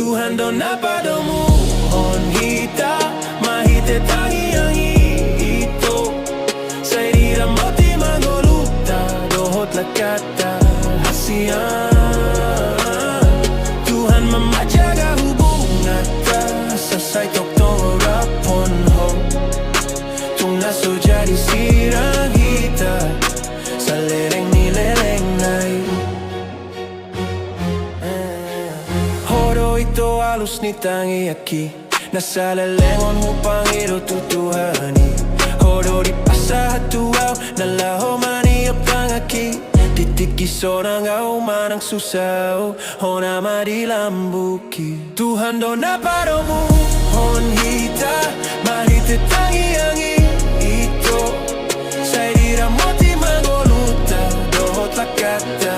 Tuhan doon napadomuhon kita, mahitetangi ang ito. Sa iriram mo di maguluta, dohot lagkata hasiyan. Tuhan mamajaga hubungan ta, sa saitok torapon ho. Tung naso jadi sirang hita, sa lereng nileleng nai. Horo ito alus ni tangi aki, nasa lelengon upang ito tutuhani. Horo di pasa hatuaw, nalaho maniap ang aki. Titik isorang au manang susaw, hona madilambuki. Tuhan do napadomuhon hita, mahitetangi ang ito. Sa iriram mo di maguluta, dohot lakata